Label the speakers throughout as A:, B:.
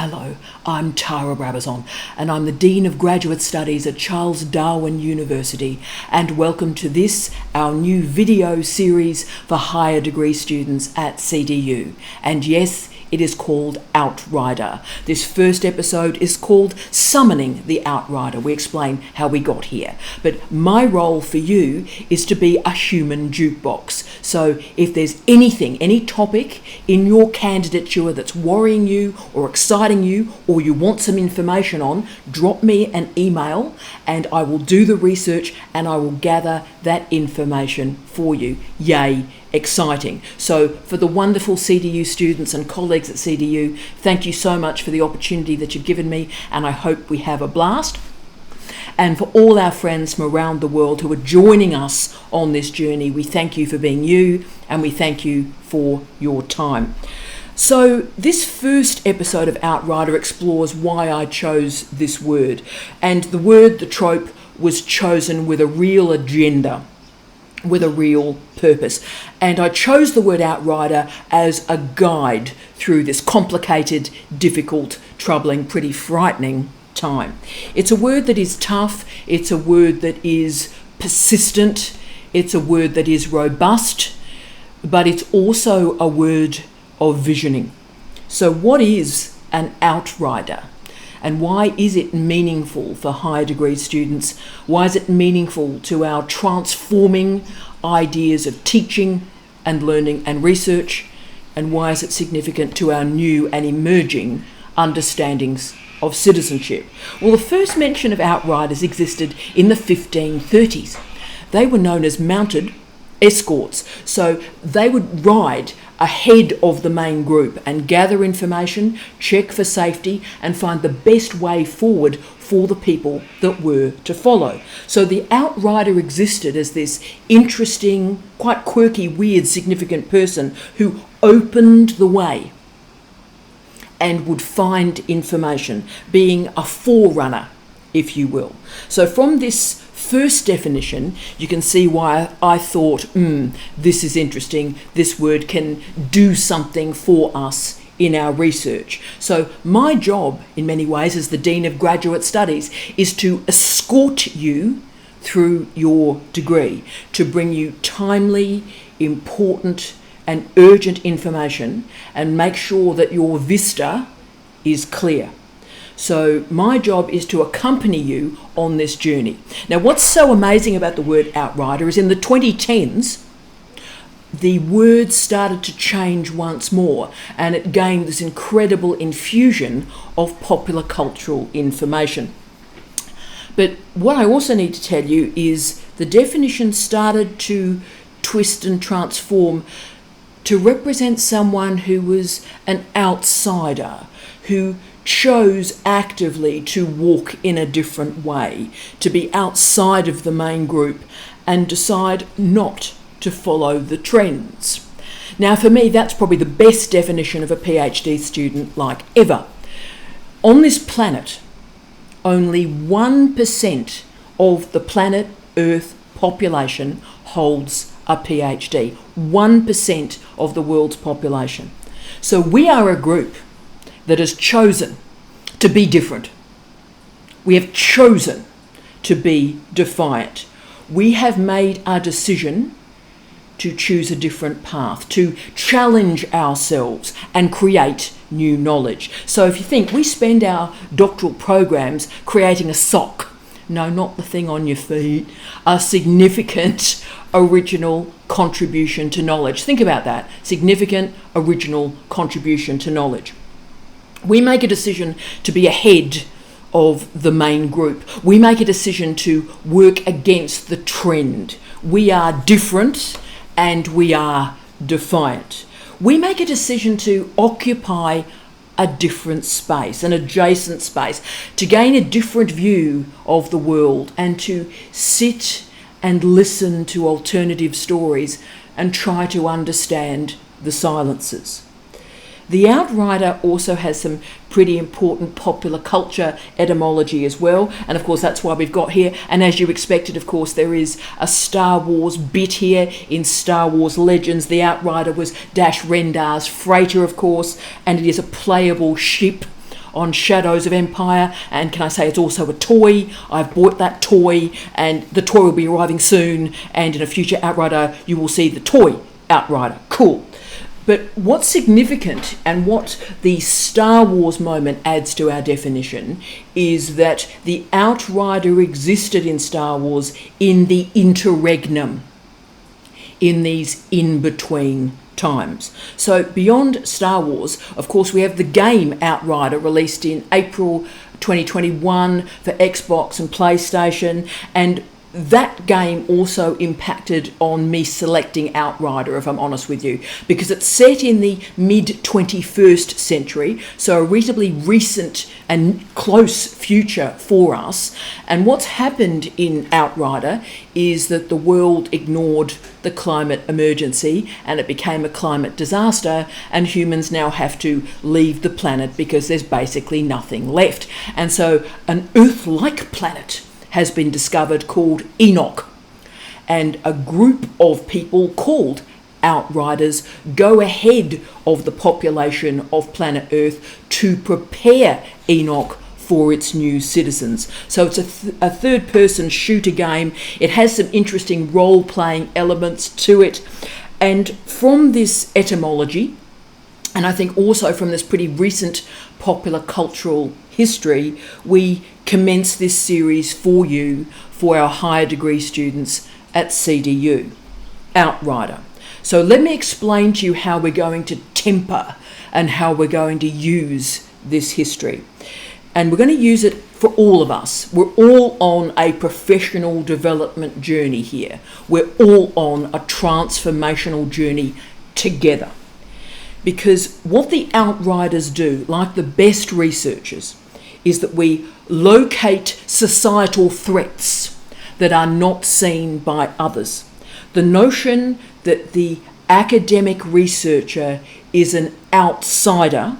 A: Hello, I'm Tara Brabazon, and I'm the Dean of Graduate Studies at Charles Darwin University, and welcome to this, our new video series for higher degree students at CDU. And yes, it is called Outrider. This first episode is called Summoning the Outrider. We explain how we got here. But my role for you is to be a human jukebox. So if there's anything, any topic in your candidature that's worrying you or exciting you or you want some information on, drop me an email and I will do the research and I will gather that information for you. Yay, exciting. So for the wonderful CDU students and colleagues at CDU, thank you so much for the opportunity that you've given me, and I hope we have a blast. And for all our friends from around the world who are joining us on this journey, we thank you for being you and we thank you for your time. So this first episode of Outrider explores why I chose this word. And the word, the trope, was chosen with a real agenda, with a real purpose. And I chose the word outrider as a guide through this complicated, difficult, troubling, pretty frightening time. It's a word that is tough, it's a word that is persistent, it's a word that is robust, but it's also a word of visioning. So what is an outrider? And why is it meaningful for higher degree students? Why is it meaningful to our transforming ideas of teaching and learning and research? And why is it significant to our new and emerging understandings of citizenship? Well, the first mention of outriders existed in the 1530s. They were known as mounted escorts. So they would ride ahead of the main group and gather information, check for safety, and find the best way forward for the people that were to follow. So the outrider existed as this interesting, quite quirky, weird, significant person who opened the way and would find information, being a forerunner, if you will. So from this first definition, you can see why I thought, this is interesting. This word can do something for us in our research. So my job, in many ways, as the Dean of Graduate Studies, is to escort you through your degree, to bring you timely, important, and urgent information and make sure that your vista is clear. So my job is to accompany you on this journey. Now, what's so amazing about the word outrider is in the 2010s, the word started to change once more and it gained this incredible infusion of popular cultural information. But what I also need to tell you is the definition started to twist and transform to represent someone who was an outsider, who chose actively to walk in a different way, to be outside of the main group and decide not to follow the trends. Now, for me, that's probably the best definition of a PhD student like ever. On this planet, only 1% of the planet Earth population holds a PhD. 1% of the world's population. So we are a group that has chosen to be different. We have chosen to be defiant. We have made a decision to choose a different path, to challenge ourselves and create new knowledge. So if you think, we spend our doctoral programs creating a sock, no, not the thing on your feet, a significant original contribution to knowledge. Think about that, significant original contribution to knowledge. We make a decision to be ahead of the main group. We make a decision to work against the trend. We are different and we are defiant. We make a decision to occupy a different space, an adjacent space, to gain a different view of the world and to sit and listen to alternative stories and try to understand the silences. The outrider also has some pretty important popular culture etymology as well, and of course that's why we've got here. And as you expected, of course, there is a Star Wars bit here. In Star Wars Legends, the outrider was Dash Rendar's freighter, of course, and it is a playable ship on Shadows of Empire, and can I say it's also a toy? I've bought that toy, and the toy will be arriving soon, and in a future Outrider you will see the toy Outrider. Cool. But what's significant, and what the Star Wars moment adds to our definition, is that the Outrider existed in Star Wars in the interregnum, in these in-between times. So beyond Star Wars, of course, we have the game Outrider, released in April 2021 for Xbox and PlayStation, and that game also impacted on me selecting Outrider, if I'm honest with you, because it's set in the mid-21st century, so a reasonably recent and close future for us. And what's happened in Outrider is that the world ignored the climate emergency and it became a climate disaster, and humans now have to leave the planet because there's basically nothing left. And so an Earth-like planet has been discovered called Enoch, and a group of people called Outriders go ahead of the population of planet Earth to prepare Enoch for its new citizens. So it's a third-person shooter game. It has some interesting role-playing elements to it, and from this etymology, and I think also from this pretty recent popular cultural history, we commence this series for you, for our higher degree students at CDU, Outrider. So let me explain to you how we're going to temper and how we're going to use this history. And we're going to use it for all of us. We're all on a professional development journey here. We're all on a transformational journey together. Because what the Outriders do, like the best researchers, is that we locate societal threats that are not seen by others. The notion that the academic researcher is an outsider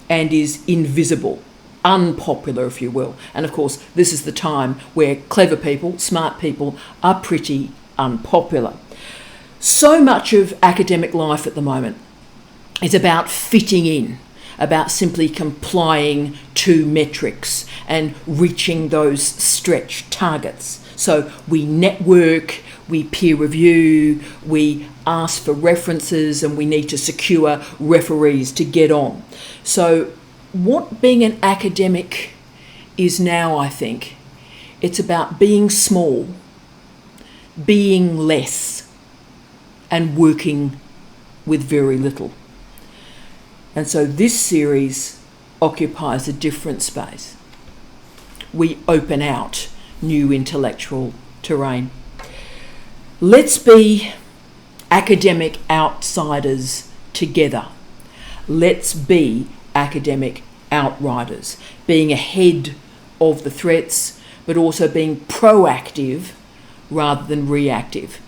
A: and is invisible, unpopular, if you will. And of course, this is the time where clever people, smart people, are pretty unpopular. So much of academic life at the moment is about fitting in, about simply complying to metrics and reaching those stretch targets. So we network, we peer review, we ask for references, and we need to secure referees to get on. So what being an academic is now, I think, it's about being small, being less, and working with very little. And so this series occupies a different space. We open out new intellectual terrain. Let's be academic outsiders together. Let's be academic outriders, being ahead of the threats, but also being proactive rather than reactive.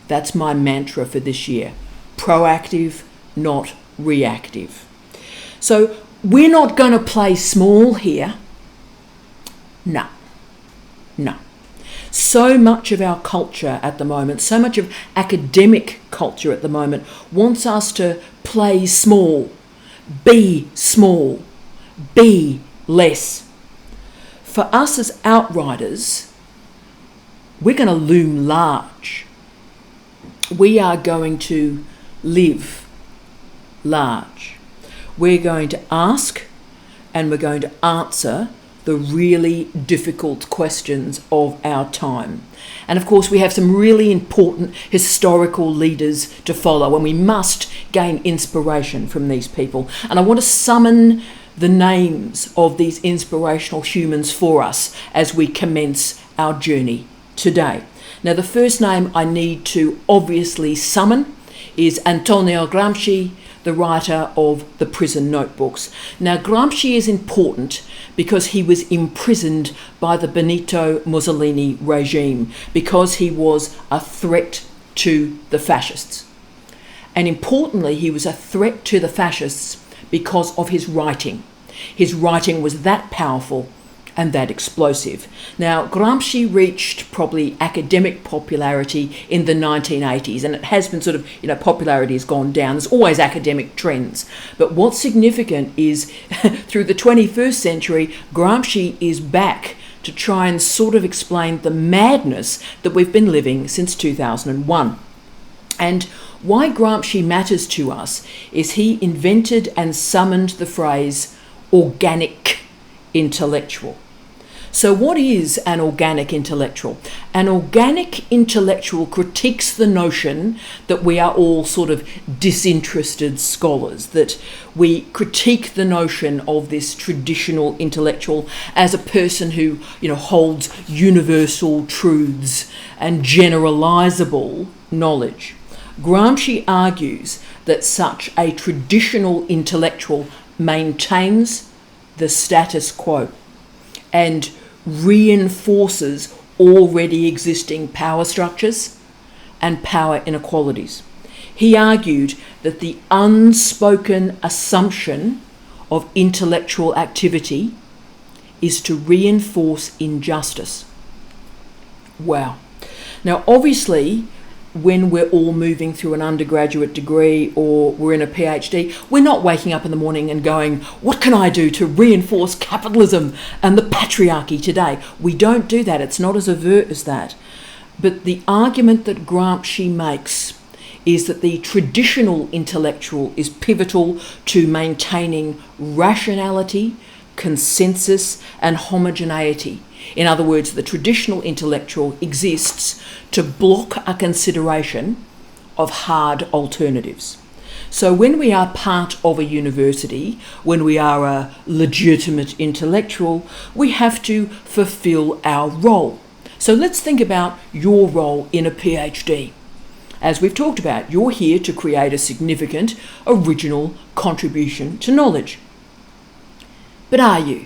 A: That's my mantra for this year. Proactive, not reactive. So we're not going to play small here. No. So much of our culture at the moment, so much of academic culture at the moment wants us to play small, be less. For us as outriders, we're going to loom large. We are going to live large. We're going to ask and we're going to answer the really difficult questions of our time. And of course, we have some really important historical leaders to follow, and we must gain inspiration from these people. And I want to summon the names of these inspirational humans for us as we commence our journey today. Now, the first name I need to obviously summon is Antonio Gramsci, the writer of the Prison Notebooks. Now, Gramsci is important because he was imprisoned by the Benito Mussolini regime because he was a threat to the fascists. And importantly, he was a threat to the fascists because of his writing. His writing was that powerful and that explosive. Now, Gramsci reached probably academic popularity in the 1980s, and it has been sort of, popularity has gone down. There's always academic trends. But what's significant is through the 21st century, Gramsci is back to try and sort of explain the madness that we've been living since 2001. And why Gramsci matters to us is he invented and summoned the phrase organic intellectual. So what is an organic intellectual? An organic intellectual critiques the notion that we are all sort of disinterested scholars, that we critique the notion of this traditional intellectual as a person who, holds universal truths and generalizable knowledge. Gramsci argues that such a traditional intellectual maintains the status quo and reinforces already existing power structures and power inequalities. He argued that the unspoken assumption of intellectual activity is to reinforce injustice. Wow. Now, obviously, when we're all moving through an undergraduate degree or we're in a PhD, we're not waking up in the morning and going, what can I do to reinforce capitalism and the patriarchy today? We don't do that. It's not as overt as that. But the argument that Gramsci makes is that the traditional intellectual is pivotal to maintaining rationality, consensus, and homogeneity. In other words, the traditional intellectual exists to block a consideration of hard alternatives. So when we are part of a university, when we are a legitimate intellectual, we have to fulfill our role. So let's think about your role in a PhD. As we've talked about, you're here to create a significant, original contribution to knowledge. But are you?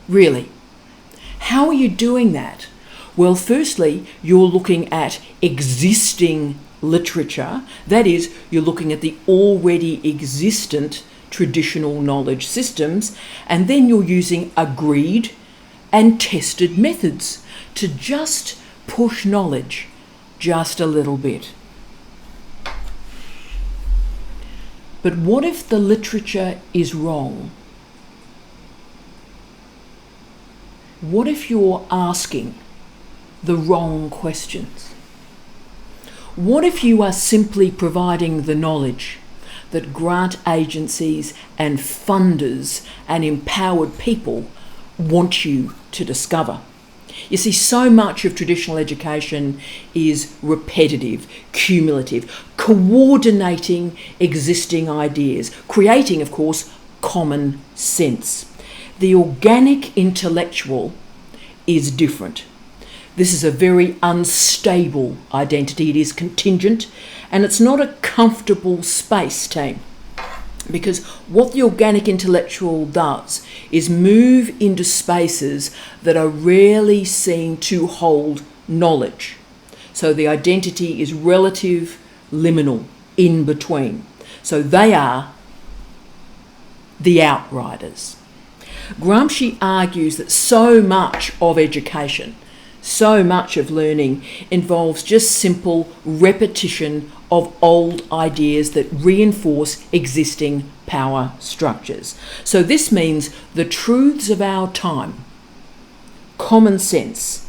A: Really? How are you doing that? Well, firstly, you're looking at existing literature. That is, you're looking at the already existent traditional knowledge systems, and then you're using agreed and tested methods to just push knowledge just a little bit. But what if the literature is wrong? What if you're asking the wrong questions? What if you are simply providing the knowledge that grant agencies and funders and empowered people want you to discover? You see, so much of traditional education is repetitive, cumulative, coordinating existing ideas, creating, of course, common sense. The organic intellectual is different. This is a very unstable identity. It is contingent, and it's not a comfortable space, team. Because what the organic intellectual does is move into spaces that are rarely seen to hold knowledge. So the identity is relative, liminal, in between. So they are the outriders. Gramsci argues that so much of education, so much of learning involves just simple repetition of old ideas that reinforce existing power structures. So this means the truths of our time, common sense,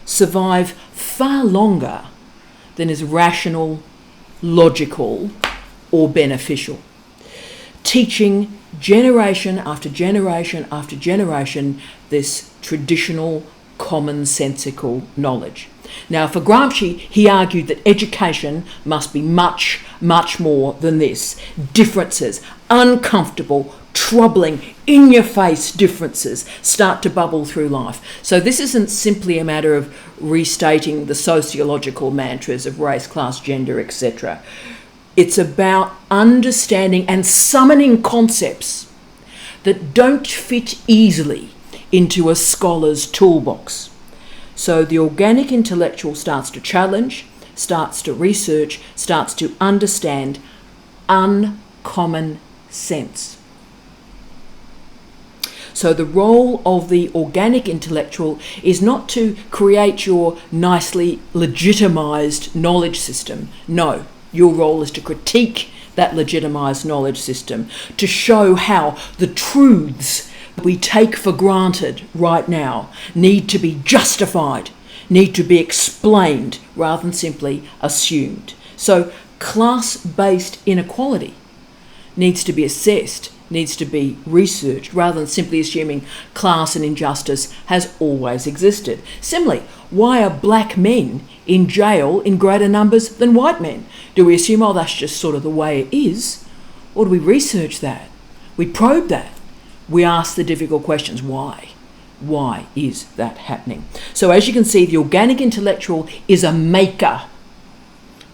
A: survive far longer than is rational, logical, or beneficial. Teaching generation after generation after generation this traditional commonsensical knowledge. Now, for Gramsci, he argued that education must be much, much more than this. Differences, uncomfortable, troubling, in-your-face differences start to bubble through life. So this isn't simply a matter of restating the sociological mantras of race, class, gender, etc. It's about understanding and summoning concepts that don't fit easily into a scholar's toolbox. So the organic intellectual starts to challenge, starts to research, starts to understand uncommon sense. So the role of the organic intellectual is not to create your nicely legitimised knowledge system. No, your role is to critique that legitimised knowledge system, to show how the truths we take for granted right now need to be justified, need to be explained rather than simply assumed. So class-based inequality needs to be assessed, needs to be researched, rather than simply assuming class and injustice has always existed. Similarly, why are black men in jail in greater numbers than white men? Do we assume, oh, that's just sort of the way it is? Or do we research that? We probe that. We ask the difficult questions. Why? Why is that happening? So as you can see, the organic intellectual is a maker,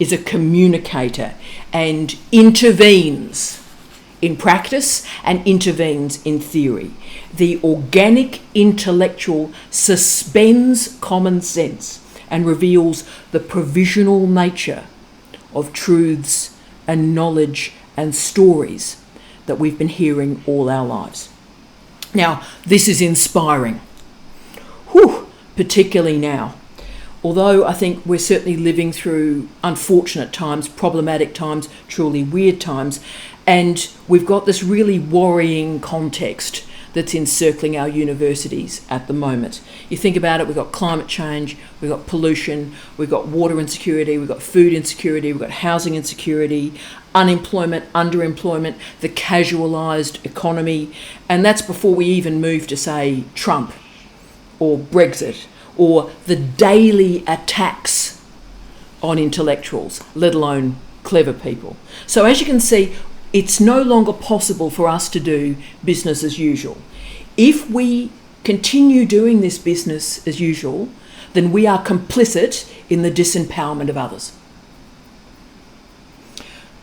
A: is a communicator, and intervenes in practice and intervenes in theory. The organic intellectual suspends common sense and reveals the provisional nature of truths and knowledge and stories that we've been hearing all our lives. Now, this is inspiring, particularly now. Although I think we're certainly living through unfortunate times, problematic times, truly weird times, and we've got this really worrying context that's encircling our universities at the moment. You think about it, we've got climate change, we've got pollution, we've got water insecurity, we've got food insecurity, we've got housing insecurity, unemployment, underemployment, the casualised economy, and that's before we even move to, say, Trump or Brexit or the daily attacks on intellectuals, let alone clever people. So as you can see, it's no longer possible for us to do business as usual. If we continue doing this business as usual, then we are complicit in the disempowerment of others.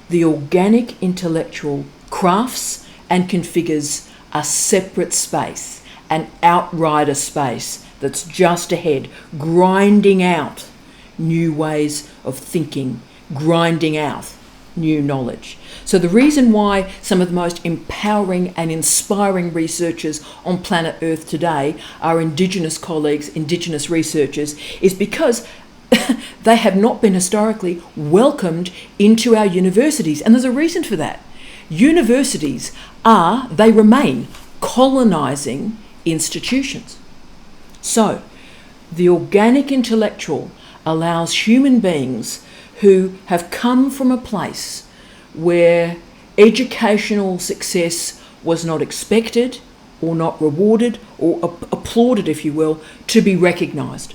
A: The organic intellectual crafts and configures a separate space, an outrider space that's just ahead, grinding out new ways of thinking, grinding out new knowledge. So the reason why some of the most empowering and inspiring researchers on planet Earth today are Indigenous colleagues, Indigenous researchers, is because they have not been historically welcomed into our universities. And there's a reason for that. Universities they remain colonising institutions. So the organic intellectual allows human beings who have come from a place where educational success was not expected or not rewarded or applauded, if you will, to be recognised.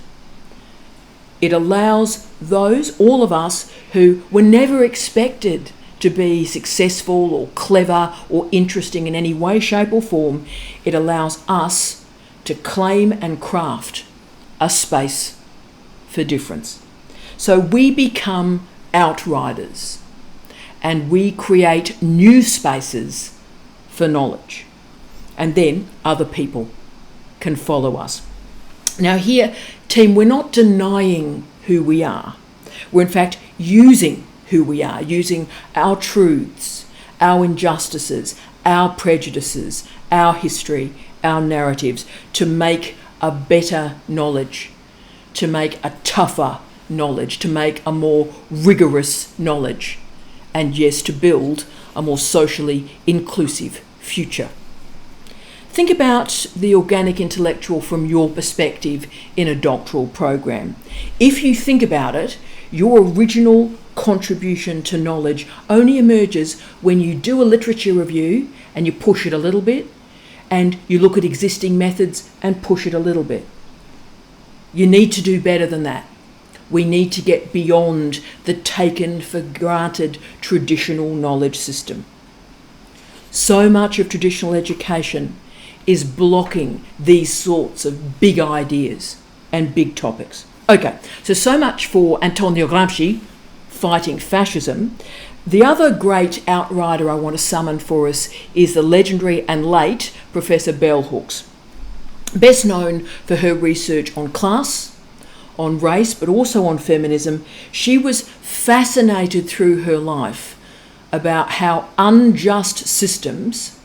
A: It allows those, all of us, who were never expected to be successful or clever or interesting in any way, shape or form, it allows us to claim and craft a space for difference. So we become outriders and we create new spaces for knowledge. And then other people can follow us. Now here, team, we're not denying who we are. We're in fact using who we are, using our truths, our injustices, our prejudices, our history, our narratives to make a better knowledge, to make a tougher knowledge, to make a more rigorous knowledge, and yes, to build a more socially inclusive future. Think about the organic intellectual from your perspective in a doctoral program. If you think about it, your original contribution to knowledge only emerges when you do a literature review and you push it a little bit, and you look at existing methods and push it a little bit. You need to do better than that. We need to get beyond the taken for granted traditional knowledge system. So much of traditional education is blocking these sorts of big ideas and big topics. Okay, so much for Antonio Gramsci fighting fascism. The other great outrider I want to summon for us is the legendary and late Professor Bell Hooks, best known for her research on class, on race, but also on feminism. She was fascinated through her life about how unjust systems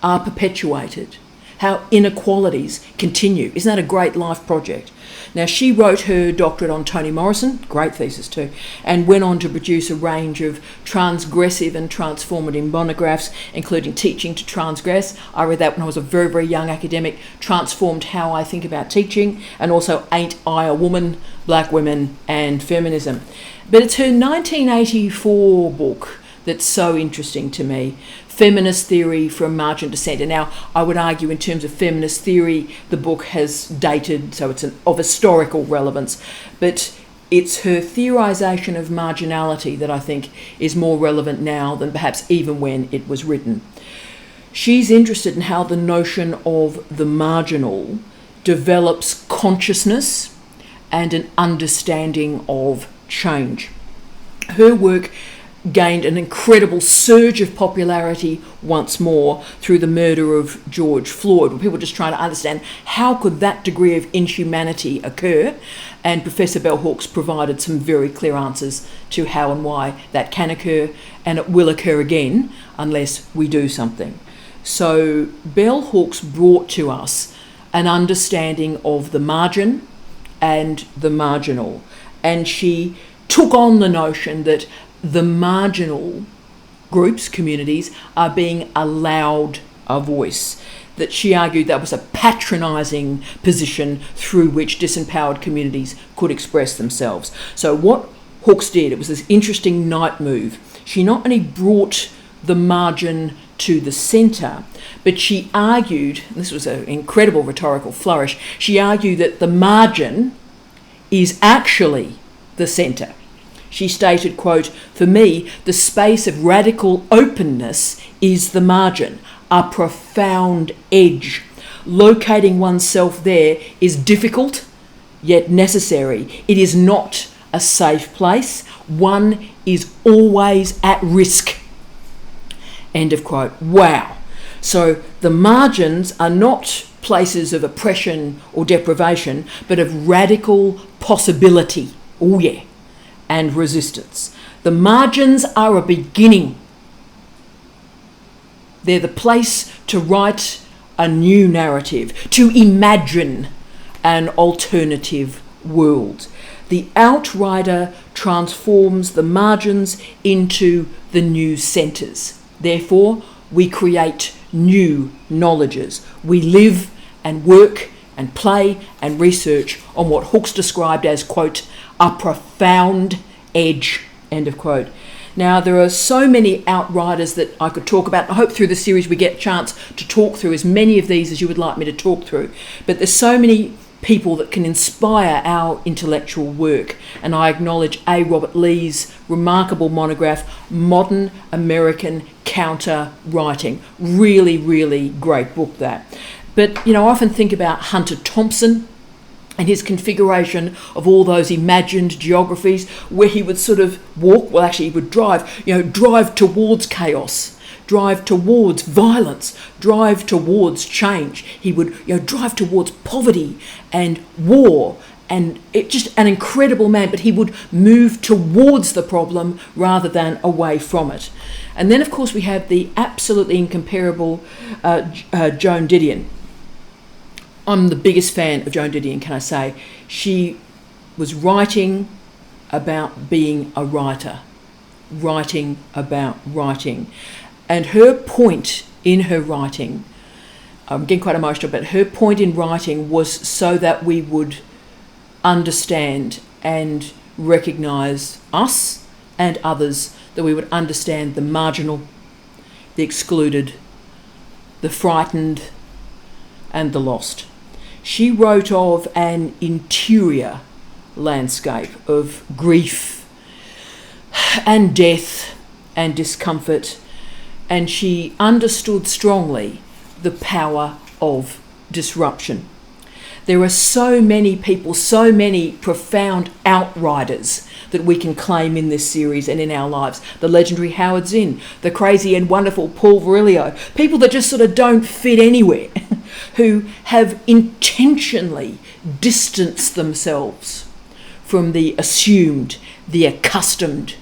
A: are perpetuated, how inequalities continue. Isn't that a great life project? Now, she wrote her doctorate on Toni Morrison, great thesis too, and went on to produce a range of transgressive and transformative monographs, including Teaching to Transgress. I read that when I was a very, very young academic, transformed how I think about teaching, and also Ain't I a Woman, Black Women and Feminism. But it's her 1984 book that's so interesting to me, Feminist Theory from Margin to Centre. Now, I would argue in terms of feminist theory, the book has dated, so it's of historical relevance, but it's her theorisation of marginality that I think is more relevant now than perhaps even when it was written. She's interested in how the notion of the marginal develops consciousness and an understanding of change. Her work gained an incredible surge of popularity once more through the murder of George Floyd, where people were just trying to understand how could that degree of inhumanity occur, and Professor Bell Hooks provided some very clear answers to how and why that can occur, and it will occur again unless we do something. So Bell Hooks brought to us an understanding of the margin and the marginal, and she took on the notion that the marginal groups, communities, are being allowed a voice. That she argued that was a patronising position through which disempowered communities could express themselves. So what Hooks did, it was this interesting night move. She not only brought the margin to the centre, but she argued, and this was an incredible rhetorical flourish, she argued that the margin is actually the centre. She stated, quote, "For me, the space of radical openness is the margin, a profound edge. Locating oneself there is difficult, yet necessary. It is not a safe place. One is always at risk." End of quote. Wow. So the margins are not places of oppression or deprivation, but of radical possibility. Oh yeah. And resistance. The margins are a beginning. They're the place to write a new narrative, to imagine an alternative world. The outrider transforms the margins into the new centres. Therefore, we create new knowledges. We live and work and play and research on what Hooks described as, quote, a profound edge, end of quote. Now, there are so many outriders that I could talk about. I hope through the series we get a chance to talk through as many of these as you would like me to talk through. But there's so many people that can inspire our intellectual work. And I acknowledge A. Robert Lee's remarkable monograph, Modern American Counter Writing. Really, really great book, that. But, I often think about Hunter Thompson and his configuration of all those imagined geographies where he would sort of walk, well actually he would drive towards chaos, drive towards violence, drive towards change. He would drive towards poverty and war, and it just an incredible man, but he would move towards the problem rather than away from it. And then of course we have the absolutely incomparable Joan Didion. I'm the biggest fan of Joan Didion, can I say. She was writing about being a writer, writing about writing. And her point in her writing, I'm getting quite emotional, but her point in writing was so that we would understand and recognise us and others, that we would understand the marginal, the excluded, the frightened, and the lost. She wrote of an interior landscape of grief and death and discomfort, and she understood strongly the power of disruption. There are so many people, so many profound outriders that we can claim in this series and in our lives. The legendary Howard Zinn, the crazy and wonderful Paul Virilio, people that just sort of don't fit anywhere, who have intentionally distanced themselves from the assumed, the accustomed,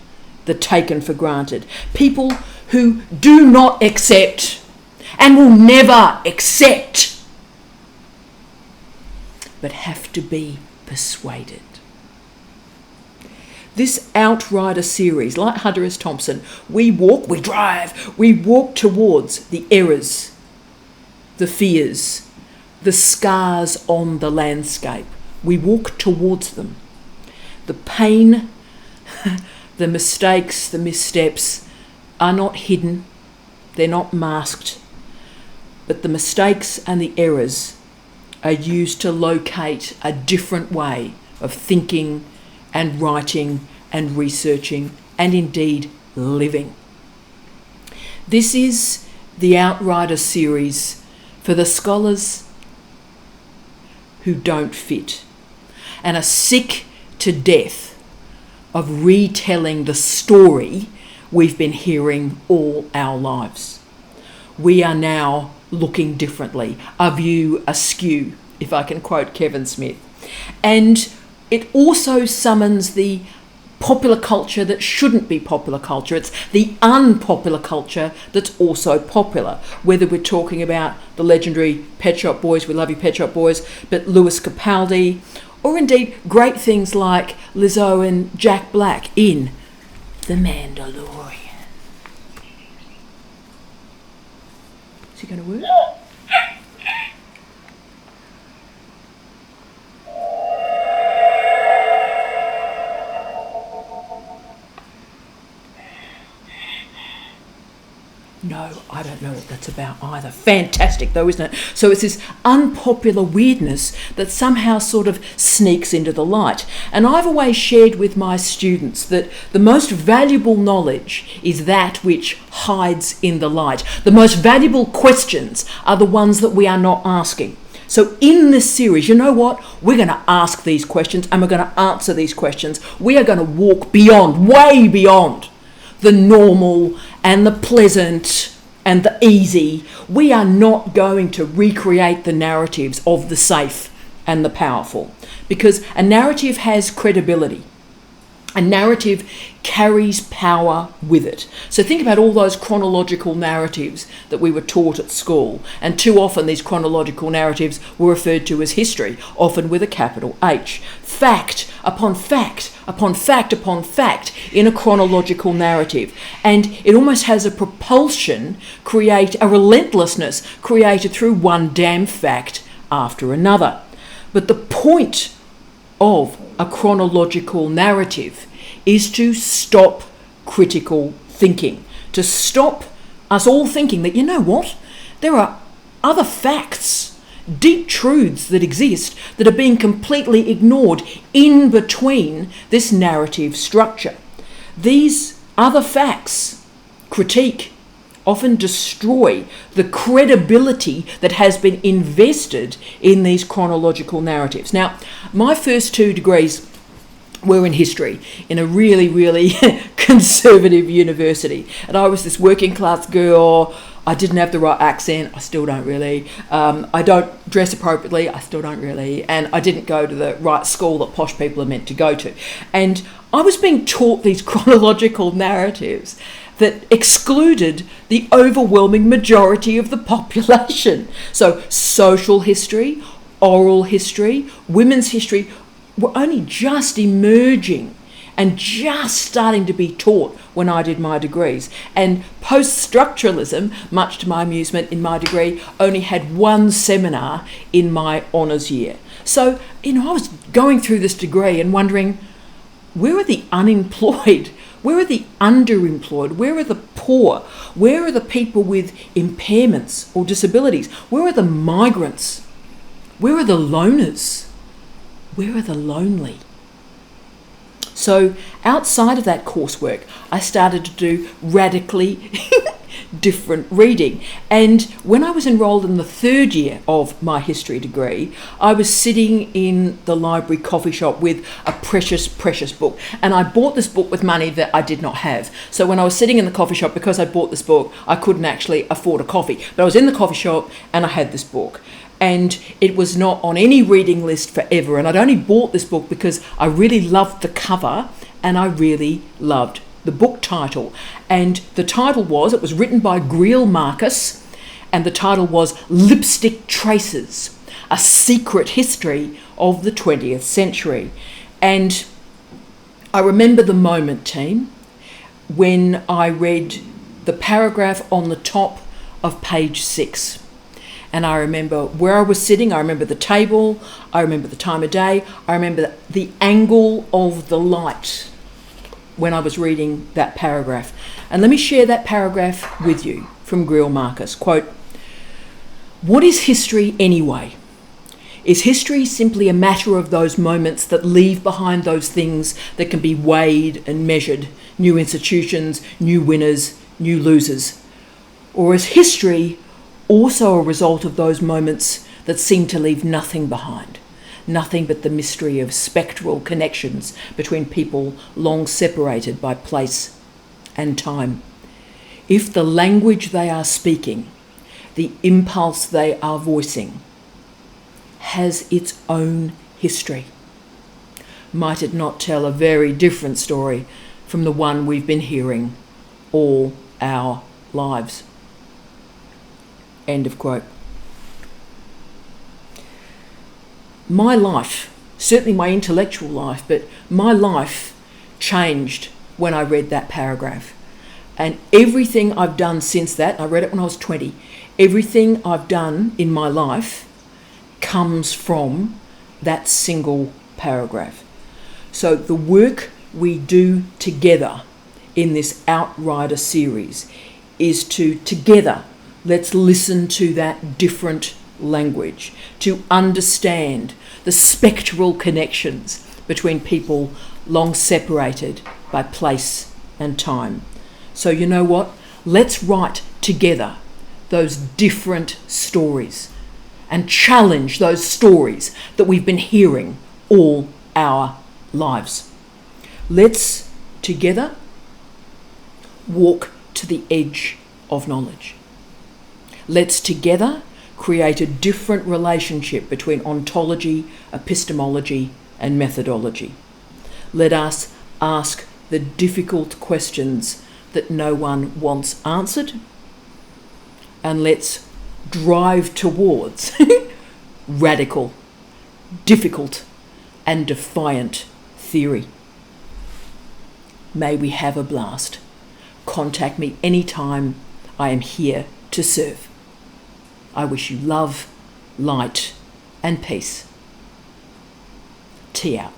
A: the taken for granted. People who do not accept and will never accept but have to be persuaded. This Outrider series, like Hunter S. Thompson, we walk towards the errors, the fears, the scars on the landscape. We walk towards them. The pain, the mistakes, the missteps are not hidden. They're not masked. But the mistakes and the errors are used to locate a different way of thinking and writing and researching and indeed living. This is the Outrider series for the scholars who don't fit and are sick to death of retelling the story we've been hearing all our lives. We are now looking differently, a view askew, if I can quote Kevin Smith. And it also summons the popular culture that shouldn't be popular culture. It's the unpopular culture that's also popular, whether we're talking about the legendary Pet Shop Boys, we love you Pet Shop Boys, but Lewis Capaldi, or indeed great things like Lizzo and Jack Black in The Mandalorian. Is it going to work? No, I don't know what that's about either. Fantastic though, isn't it? So it's this unpopular weirdness that somehow sort of sneaks into the light. And I've always shared with my students that the most valuable knowledge is that which hides in the light. The most valuable questions are the ones that we are not asking. So in this series, you know what? We're going to ask these questions and we're going to answer these questions. We are going to walk beyond, way beyond the normal and the pleasant and the easy. We are not going to recreate the narratives of the safe and the powerful, because a narrative has credibility. A narrative carries power with it. So think about all those chronological narratives that we were taught at school. And too often these chronological narratives were referred to as history, often with a capital H. Fact upon fact upon fact upon fact in a chronological narrative. And it almost has a propulsion, a relentlessness created through one damn fact after another. But the point of a chronological narrative is to stop critical thinking, to stop us all thinking that, you know what, there are other facts, deep truths that exist that are being completely ignored in between this narrative structure. These other facts often destroy the credibility that has been invested in these chronological narratives. Now, my first 2 degrees were in history in a really, really conservative university. And I was this working class girl. I didn't have the right accent. I still don't really. I don't dress appropriately. I still don't really. And I didn't go to the right school that posh people are meant to go to. And I was being taught these chronological narratives that excluded the overwhelming majority of the population. So social history, oral history, women's history were only just emerging and just starting to be taught when I did my degrees. And post-structuralism, much to my amusement in my degree, only had 1 seminar in my honours year. So, I was going through this degree and wondering, where are the unemployed? Where are the underemployed? Where are the poor? Where are the people with impairments or disabilities? Where are the migrants? Where are the loners? Where are the lonely? So outside of that coursework, I started to do radically different reading. And when I was enrolled in the 3rd year of my history degree, I was sitting in the library coffee shop with a precious, precious book. And I bought this book with money that I did not have. So when I was sitting in the coffee shop, because I bought this book, I couldn't actually afford a coffee. But I was in the coffee shop and I had this book. And it was not on any reading list forever. And I'd only bought this book because I really loved the cover and I really loved the book title. And the title it was written by Greil Marcus, and the title was Lipstick Traces, a secret history of the 20th century. And I remember the moment, team, when I read the paragraph on the top of page 6. And I remember where I was sitting, I remember the table, I remember the time of day, I remember the angle of the light when I was reading that paragraph. And let me share that paragraph with you from Greil Marcus. Quote, "What is history anyway? Is history simply a matter of those moments that leave behind those things that can be weighed and measured, new institutions, new winners, new losers? Or is history also a result of those moments that seem to leave nothing behind, nothing but the mystery of spectral connections between people long separated by place and time? If the language they are speaking, the impulse they are voicing, has its own history, might it not tell a very different story from the one we've been hearing all our lives?" End of quote. My life, certainly my intellectual life, but my life changed when I read that paragraph. And everything I've done since that, I read it when I was 20, everything I've done in my life comes from that single paragraph. So the work we do together in this Outrider series is to together, let's listen to that different language, to understand the spectral connections between people long separated by place and time. So you know what? Let's write together those different stories and challenge those stories that we've been hearing all our lives. Let's together walk to the edge of knowledge. Let's together create a different relationship between ontology, epistemology, and methodology. Let us ask the difficult questions that no one wants answered, and let's drive towards radical, difficult, and defiant theory. May we have a blast. Contact me anytime. I am here to serve. I wish you love, light, and peace. Tea out.